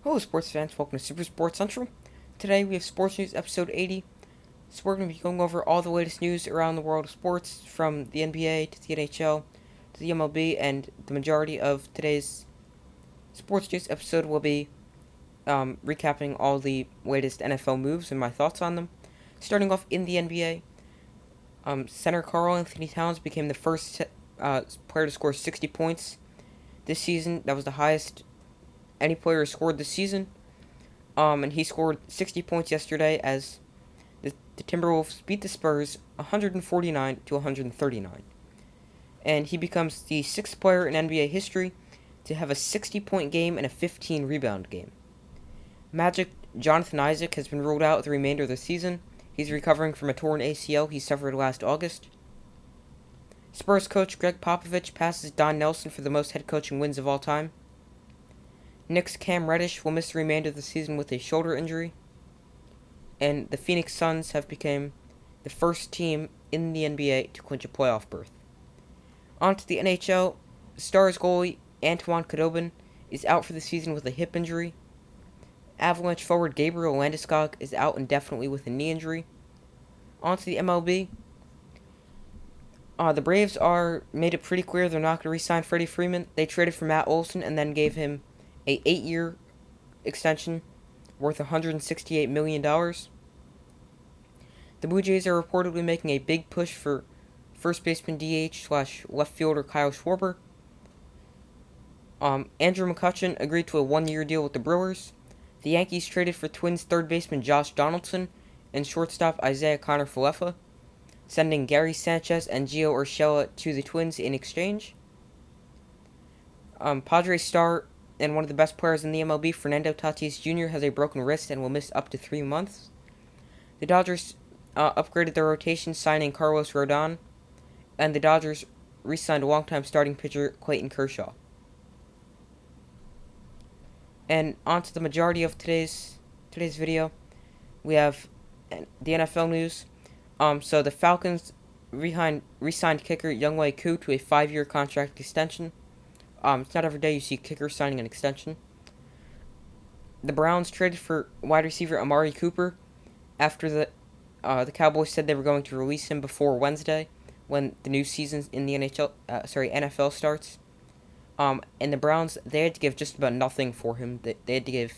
Hello, sports fans. Welcome to Super Sports Central. Today we have Sports News episode 80. So we're going to be going over all the latest news around the world of sports, from the NBA to the NHL to the MLB, and the majority of today's Sports News episode will be recapping all the latest NFL moves and my thoughts on them. Starting off in the NBA, center Karl Anthony Towns became the first player to score 60 points this season. That was the highest any player has scored this season. And he scored 60 points yesterday as the Timberwolves beat the Spurs 149 to 139. And he becomes the sixth player in NBA history to have a 60-point game and a 15-rebound game. Magic Jonathan Isaac has been ruled out the remainder of the season. He's recovering from a torn ACL he suffered last August. Spurs coach Greg Popovich passes Don Nelson for the most head coaching wins of all time. Knicks' Cam Reddish will miss the remainder of the season with a shoulder injury. And the Phoenix Suns have become the first team in the NBA to clinch a playoff berth. On to the NHL. Stars goalie Antoine Khudobin is out for the season with a hip injury. Avalanche forward Gabriel Landeskog is out indefinitely with a knee injury. On to the MLB. The Braves made it pretty clear they're not going to re-sign Freddie Freeman. They traded for Matt Olson and then gave him a 8-year extension worth $168 million. The Blue Jays are reportedly making a big push for first baseman DH/left fielder Kyle Schwarber. Andrew McCutchen agreed to a 1-year deal with the Brewers. The Yankees traded for Twins third baseman Josh Donaldson and shortstop Isaiah Kiner-Falefa, sending Gary Sanchez and Gio Urshela to the Twins in exchange. Padres star and one of the best players in the MLB, Fernando Tatis Jr., has a broken wrist and will miss up to 3 months. The Dodgers upgraded their rotation, signing Carlos Rodon, and the Dodgers re-signed longtime starting pitcher Clayton Kershaw. And on to the majority of today's video, we have the NFL news. So the Falcons re-signed kicker Younghoe Koo to a 5-year contract extension. It's not every day you see kickers signing an extension. The Browns traded for wide receiver Amari Cooper after the Cowboys said they were going to release him before Wednesday, when the new season in the NFL starts. And the Browns, they had to give just about nothing for him. They had to give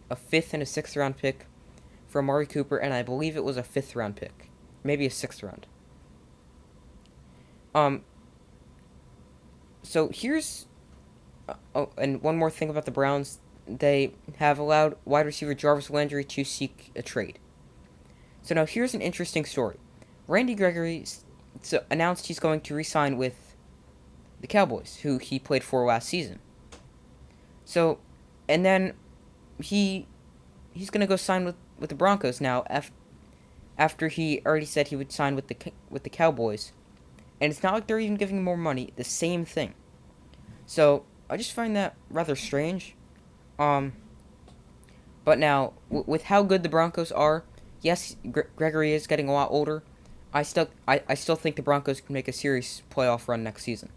a 5th and a 6th round pick for Amari Cooper, and I believe it was a 5th round pick, maybe a 6th round. So here's and one more thing about the Browns. They have allowed wide receiver Jarvis Landry to seek a trade. So now here's an interesting story. Randy Gregory announced he's going to re-sign with the Cowboys, who he played for last season. So, and then he's going to go sign with the Broncos now after he already said he would sign with the Cowboys. And it's not like they're even giving him more money, the same thing. So I just find that rather strange. But now, with how good the Broncos are, yes, Gregory is getting a lot older. I still think the Broncos can make a serious playoff run next season.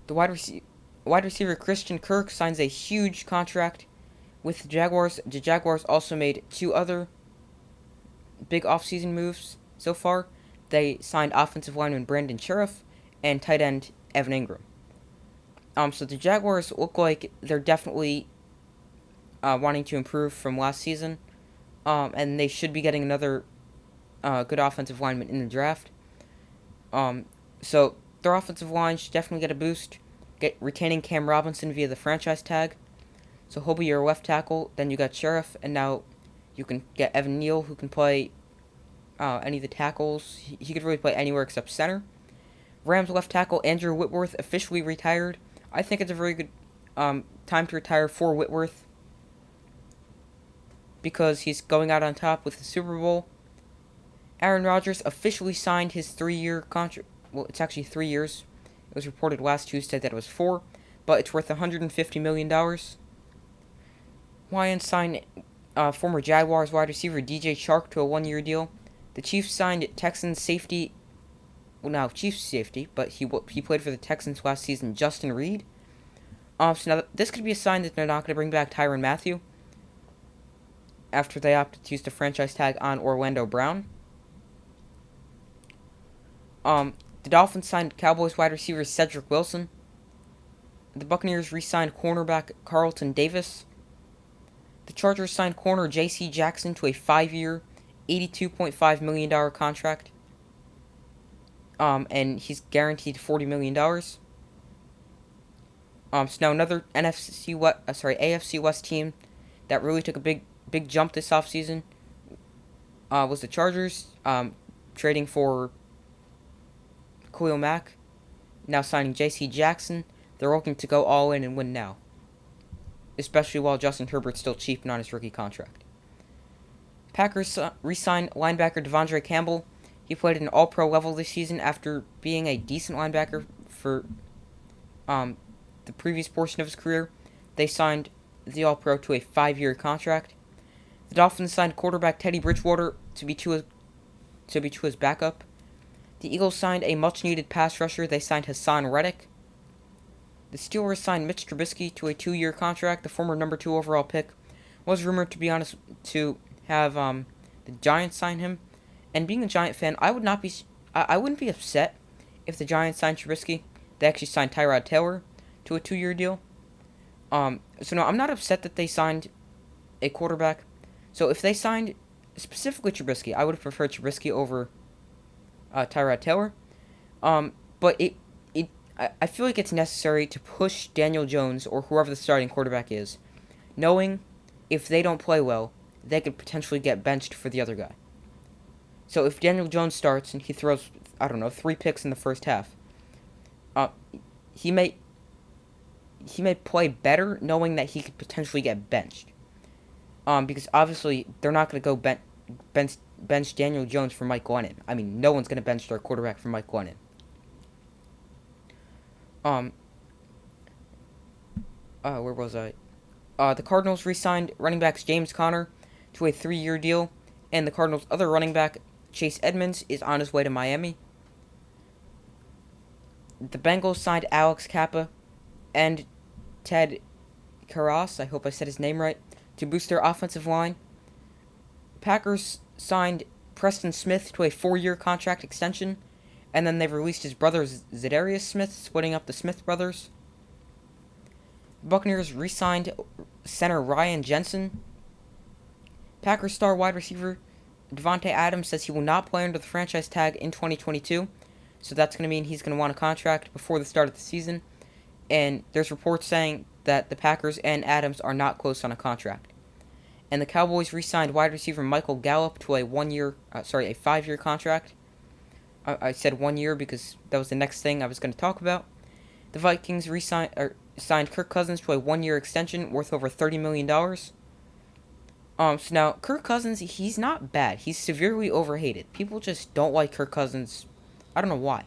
The wide receiver Christian Kirk signs a huge contract with the Jaguars. The Jaguars also made 2 other big offseason moves so far. They signed offensive lineman Brandon Sheriff and tight end Evan Ingram. So the Jaguars look like they're definitely wanting to improve from last season, and they should be getting another good offensive lineman in the draft. So their offensive line should definitely get a boost. Retaining Cam Robinson via the franchise tag, so he'll be your left tackle. Then you got Sheriff, and now you can get Evan Neal, who can play any of the tackles. He could really play anywhere except center. Rams left tackle Andrew Whitworth officially retired. I think it's a very good time to retire for Whitworth because he's going out on top with the Super Bowl. Aaron Rodgers officially signed his 3-year contract. Well, it's actually 3 years. It was reported last Tuesday that it was 4, but it's worth $150 million. Lions signed former Jaguars wide receiver DJ Chark to a 1-year deal. The Chiefs signed Texans safety. Well, now Chiefs safety, but he played for the Texans last season, Justin Reed. So now this could be a sign that they're not going to bring back Tyrann Mathieu after they opted to use the franchise tag on Orlando Brown. The Dolphins signed Cowboys wide receiver Cedric Wilson. The Buccaneers re-signed cornerback Carlton Davis. The Chargers signed corner J.C. Jackson to a 5-year, $82.5 million contract. And he's guaranteed $40 million. So now another AFC West team that really took a big jump this offseason was the Chargers, trading for Khalil Mack, now signing J.C. Jackson. They're looking to go all in and win now, especially while Justin Herbert's still cheap and on his rookie contract. Packers re-signed linebacker Devondre Campbell. He played at an all-pro level this season after being a decent linebacker for the previous portion of his career. They signed the all-pro to a 5-year contract. The Dolphins signed quarterback Teddy Bridgewater to be his backup. The Eagles signed a much-needed pass rusher. They signed Hassan Reddick. The Steelers signed Mitch Trubisky to a 2-year contract. The former number 2 overall pick was rumored to have the Giants sign him. And being a Giant fan, I wouldn't be upset if the Giants signed Trubisky. They actually signed Tyrod Taylor to a 2-year deal. So no, I'm not upset that they signed a quarterback. So if they signed specifically Trubisky, I would have preferred Trubisky over Tyrod Taylor. But I feel like it's necessary to push Daniel Jones or whoever the starting quarterback is, knowing if they don't play well, they could potentially get benched for the other guy. So if Daniel Jones starts and he throws, 3 picks in the first half, he may play better knowing that he could potentially get benched. Because obviously they're not going to go bench Daniel Jones for Mike Glennon. I mean, no one's going to bench their quarterback for Mike Glennon. Where was I? The Cardinals re-signed running backs James Conner to a 3-year deal, and the Cardinals' other running back, Chase Edmonds, is on his way to Miami. The Bengals signed Alex Kappa and Ted Karras, I hope I said his name right, to boost their offensive line. Packers signed Preston Smith to a 4-year contract extension, and then they've released his brother Za'Darius Smith, splitting up the Smith brothers. Buccaneers re-signed center Ryan Jensen. Packers star wide receiver Devontae Adams says he will not play under the franchise tag in 2022, so that's going to mean he's going to want a contract before the start of the season. And there's reports saying that the Packers and Adams are not close on a contract. And the Cowboys re-signed wide receiver Michael Gallup to a 5-year contract. I said 1 year because that was the next thing I was going to talk about. The Vikings signed Kirk Cousins to a 1-year extension worth over $30 million. So now, Kirk Cousins, he's not bad. He's severely overhated. People just don't like Kirk Cousins. I don't know why.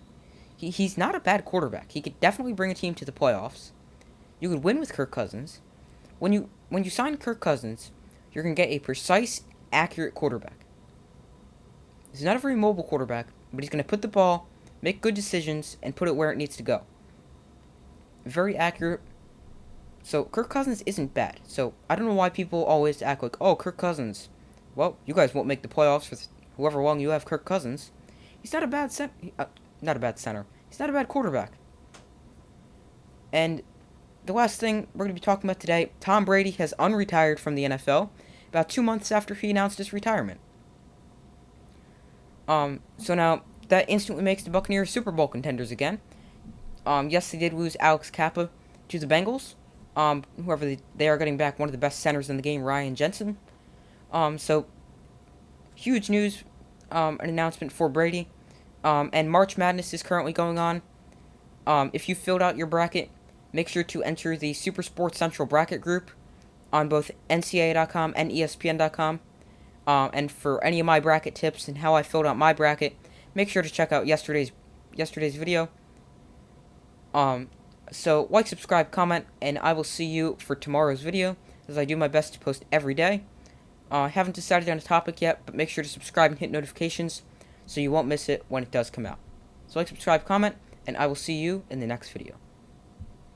He's not a bad quarterback. He could definitely bring a team to the playoffs. You could win with Kirk Cousins. When you sign Kirk Cousins, you're going to get a precise, accurate quarterback. He's not a very mobile quarterback, but he's going to put the ball, make good decisions, and put it where it needs to go. Very accurate. So Kirk Cousins isn't bad. So I don't know why people always act like, oh, Kirk Cousins. Well, you guys won't make the playoffs with however long you have Kirk Cousins. He's not a bad center. He's not a bad quarterback. And the last thing we're going to be talking about today, Tom Brady has unretired from the NFL about 2 months after he announced his retirement. So now that instantly makes the Buccaneers Super Bowl contenders again. Yes, they did lose Alex Kappa to the Bengals. They are getting back one of the best centers in the game, Ryan Jensen. So huge news, an announcement for Brady. And March Madness is currently going on. If you filled out your bracket, make sure to enter the Super Sports Central bracket group on both NCAA.com and ESPN.com. And for any of my bracket tips and how I filled out my bracket, make sure to check out yesterday's video. So like, subscribe, comment, and I will see you for tomorrow's video, as I do my best to post every day. I haven't decided on a topic yet, but make sure to subscribe and hit notifications so you won't miss it when it does come out. So like, subscribe, comment, and I will see you in the next video.